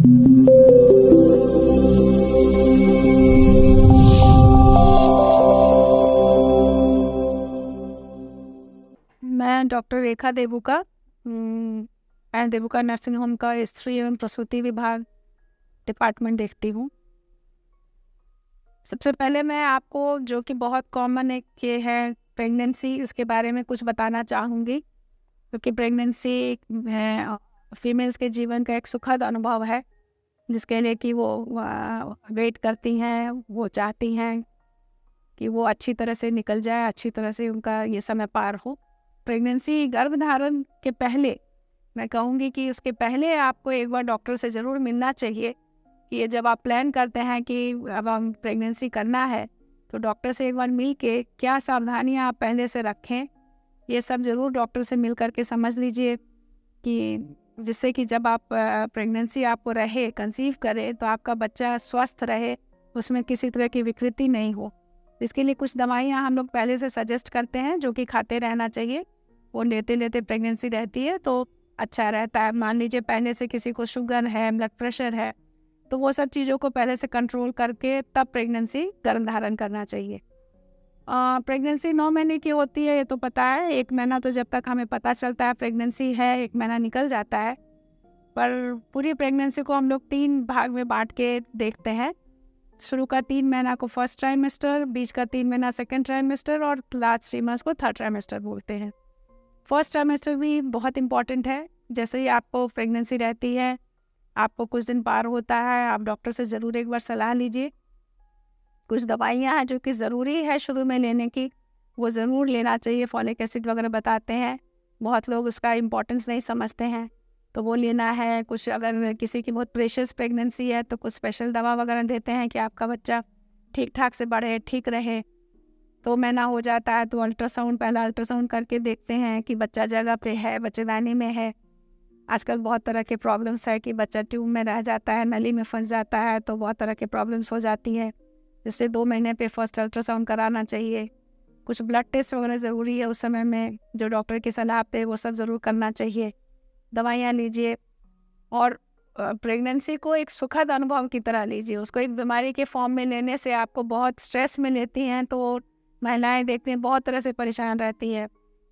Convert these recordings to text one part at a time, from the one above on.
मैं डॉक्टर रेखा देबुका, मैं Debuka nursing home का स्त्री एवं प्रसूति विभाग डिपार्टमेंट देखती हूँ। सबसे पहले मैं आपको जो कि बहुत कॉमन एक ये है प्रेगनेंसी, उसके बारे में कुछ बताना चाहूँगी, क्योंकि प्रेगनेंसी फीमेल्स के जीवन का एक सुखद अनुभव है, जिसके लिए कि वो वेट करती हैं, वो चाहती हैं कि वो अच्छी तरह से निकल जाए, अच्छी तरह से उनका ये समय पार हो। प्रेगनेंसी गर्भधारण के पहले मैं कहूँगी कि उसके पहले आपको एक बार डॉक्टर से ज़रूर मिलना चाहिए कि ये जब आप प्लान करते हैं कि अब हम प्रेगनेंसी करना है, तो डॉक्टर से एक बार मिल के क्या सावधानियाँ आप पहले से रखें, ये सब ज़रूर डॉक्टर से मिल कर के समझ लीजिए, कि जिससे कि जब आप प्रेगनेंसी आपको रहे, कंसीव करें, तो आपका बच्चा स्वस्थ रहे, उसमें किसी तरह की विकृति नहीं हो। इसके लिए कुछ दवाइयाँ हम लोग पहले से सजेस्ट करते हैं, जो कि खाते रहना चाहिए। वो लेते लेते प्रेगनेंसी रहती है तो अच्छा रहता है। मान लीजिए पहले से किसी को शुगर है, ब्लड प्रेशर है, तो वो सब चीज़ों को पहले से कंट्रोल करके तब प्रेगनेंसी गर्भधारण करना चाहिए। प्रेगनेंसी 9 महीने की होती है, ये तो पता है। 1 महीना तो जब तक हमें पता चलता है प्रेगनेंसी है, 1 महीना निकल जाता है। पर पूरी प्रेगनेंसी को हम लोग 3 भाग में बांट के देखते हैं। शुरू का 3 महीना को फर्स्ट ट्राइमेस्टर, बीच का 3 महीना सेकेंड ट्राइमेस्टर और लास्ट 3 मंथ्स को थर्ड ट्राइमेस्टर बोलते हैं। फर्स्ट ट्राइमेस्टर भी बहुत इंपॉर्टेंट है। जैसे ही आपको प्रेगनेंसी रहती है, आपको कुछ दिन पार होता है, आप डॉक्टर से ज़रूर एक बार सलाह लीजिए। कुछ दवाइयाँ हैं जो कि ज़रूरी है शुरू में लेने की, वो ज़रूर लेना चाहिए। फॉलिक एसिड वगैरह बताते हैं, बहुत लोग उसका इम्पोर्टेंस नहीं समझते हैं, तो वो लेना है। कुछ अगर किसी की बहुत प्रेशियस प्रेगनेंसी है तो कुछ स्पेशल दवा वगैरह देते हैं कि आपका बच्चा ठीक ठाक से बढ़े, ठीक रहे। तो महीना हो जाता है तो अल्ट्रासाउंड, पहला अल्ट्रासाउंड करके देखते हैं कि बच्चा जगह पे है, बच्चेदानी में है। आजकल बहुत तरह के प्रॉब्लम्स है कि बच्चा ट्यूब में रह जाता है, नली में फंस जाता है, तो बहुत तरह के प्रॉब्लम्स हो जाती हैं, जिससे 2 महीने पे फर्स्ट अल्ट्रासाउंड कराना चाहिए। कुछ ब्लड टेस्ट वगैरह ज़रूरी है उस समय में, जो डॉक्टर की सलाह पे वो सब ज़रूर करना चाहिए। दवाइयाँ लीजिए और प्रेगनेंसी को एक सुखद अनुभव की तरह लीजिए। उसको एक बीमारी के फॉर्म में लेने से आपको बहुत स्ट्रेस में लेती हैं, तो महिलाएं देखते हैं बहुत तरह से परेशान रहती है।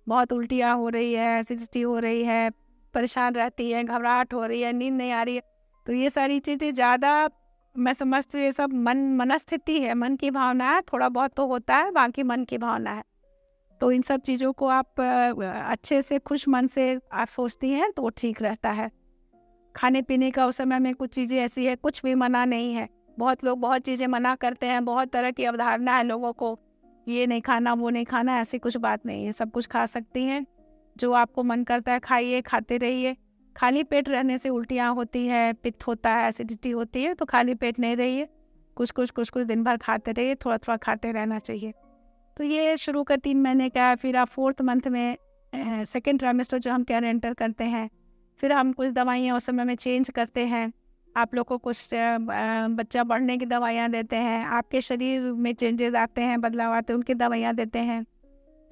बहुत उल्टियाँ हो रही है, एसिडिटी हो रही है, परेशान रहती है, घबराहट हो रही है, नींद नहीं आ रही है। तो ये सारी चीज़ें ज़्यादा, मैं समझती हूँ, ये सब मनस्थिति है, मन की भावना है। थोड़ा बहुत तो होता है, बाकी मन की भावना है। तो इन सब चीज़ों को आप अच्छे से खुश मन से आप सोचती हैं तो ठीक रहता है। खाने पीने का उस समय में कुछ चीज़ें ऐसी है, कुछ भी मना नहीं है। बहुत लोग बहुत चीज़ें मना करते हैं, बहुत तरह की अवधारणा है लोगों को, ये नहीं खाना, वो नहीं खाना, ऐसी कुछ बात नहीं है। सब कुछ खा सकती हैं, जो आपको मन करता है खाइए, खाते रहिए। खाली पेट रहने से उल्टियाँ होती है, पित्त होता है, एसिडिटी होती है, तो खाली पेट नहीं रहिए। कुछ कुछ दिन भर खाते रहिए, थोड़ा थोड़ा खाते रहना चाहिए। तो ये शुरू का 3 महीने का है। फिर आप 4th मंथ में सेकेंड ट्राइमेस्टर जो हम कह रहे हैं एंटर करते हैं, फिर हम कुछ दवाइयाँ उस समय में चेंज करते हैं। आप लोग को कुछ बच्चा बढ़ने की दवाइयाँ देते हैं, आपके शरीर में चेंजेस आते हैं, बदलाव आते हैं, उनकी दवाइयाँ देते हैं।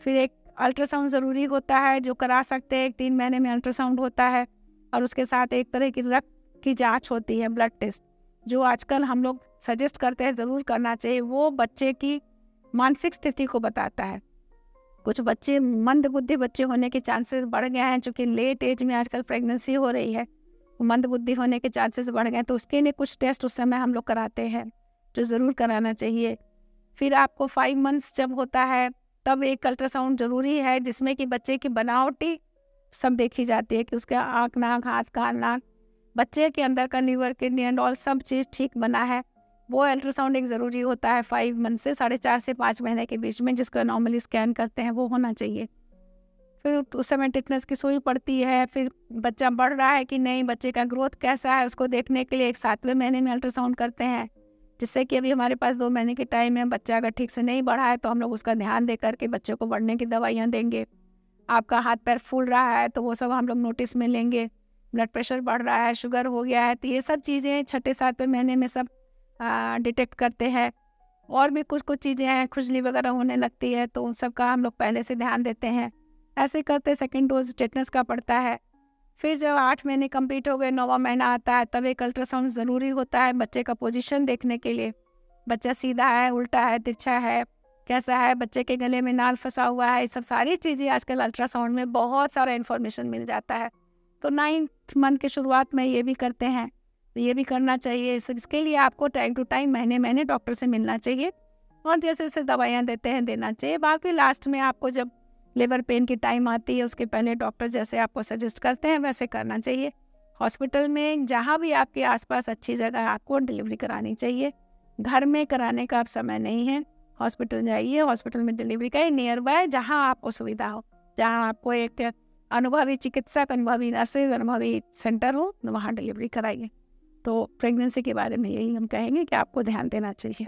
फिर एक अल्ट्रासाउंड ज़रूरी होता है, जो करा सकते हैं। 3 महीने में अल्ट्रासाउंड होता है और उसके साथ एक तरह की रक्त की जाँच होती है, ब्लड टेस्ट, जो आजकल हम लोग सजेस्ट करते हैं ज़रूर करना चाहिए। वो बच्चे की मानसिक स्थिति को बताता है। कुछ बच्चे मंद बुद्धि बच्चे होने के चांसेस बढ़ गए हैं, चूँकि लेट एज में आजकल प्रेगनेंसी हो रही है, मंद बुद्धि होने के चांसेस बढ़ गए हैं, तो उसके लिए कुछ टेस्ट उस समय हम लोग कराते हैं, जो ज़रूर कराना चाहिए। फिर आपको 5 मंथ्स जब होता है, तब एक अल्ट्रासाउंड ज़रूरी है, जिसमें कि बच्चे की बनावटी सब देखी जाती है, कि उसका आँख, नाक, हाथ, कान, नाक, बच्चे के अंदर का लीवर, किडनी एंड ऑल सब चीज़ ठीक बना है। वो अल्ट्रासाउंड एक ज़रूरी होता है 5 मंथ से 4.5 से 5 महीने के बीच में, जिसका नॉर्मली स्कैन करते हैं, वो होना चाहिए। फिर उस समय टिटनेस की सुई पड़ती है। फिर बच्चा बढ़ रहा है कि नहीं, बच्चे का ग्रोथ कैसा है, उसको देखने के लिए एक 7वें महीने में अल्ट्रासाउंड करते हैं, जिससे कि अभी हमारे पास 2 महीने के टाइम है। बच्चा अगर ठीक से नहीं बढ़ा है तो हम लोग उसका ध्यान दे करके बच्चे को बढ़ने की दवाइयाँ देंगे। आपका हाथ पैर फूल रहा है तो वो सब हम लोग नोटिस में लेंगे। ब्लड प्रेशर बढ़ रहा है, शुगर हो गया है, तो ये सब चीज़ें 6-7वें महीने में सब डिटेक्ट करते हैं। और भी कुछ चीज़ें हैं, खुजली वगैरह होने लगती है, तो उन सब का हम लोग पहले से ध्यान देते हैं। ऐसे करते सेकेंड डोज टेटनस का पड़ता है। फिर जब 8 महीने कंप्लीट हो गए, 9वां महीना आता है, तब एक अल्ट्रासाउंड ज़रूरी होता है बच्चे का पोजीशन देखने के लिए। बच्चा सीधा है, उल्टा है, तिरछा है, कैसा है, बच्चे के गले में नाल फंसा हुआ है, ये सब सारी चीज़ें आजकल अल्ट्रासाउंड में बहुत सारा इन्फॉर्मेशन मिल जाता है। तो 9th मंथ की शुरुआत में ये भी करते हैं, तो ये भी करना चाहिए। इसके लिए आपको टाइम टू टाइम, महीने डॉक्टर से मिलना चाहिए और जैसे जैसे दवाइयाँ देते हैं देना चाहिए। बाकी लास्ट में आपको जब लेबर पेन की टाइम आती है, उसके पहले डॉक्टर जैसे आपको सजेस्ट करते हैं वैसे करना चाहिए। हॉस्पिटल में जहाँ भी आपके आसपास अच्छी जगह है, आपको डिलीवरी करानी चाहिए। घर में कराने का अब समय नहीं है, हॉस्पिटल जाइए, हॉस्पिटल में डिलीवरी करिए, नियर बाय जहाँ आपको सुविधा हो, जहाँ आपको एक अनुभवी चिकित्सक, अनुभवी नर्सेज, अनुभवी सेंटर हो, वहाँ डिलीवरी कराइए। तो प्रेगनेंसी के बारे में यही हम कहेंगे कि आपको ध्यान देना चाहिए।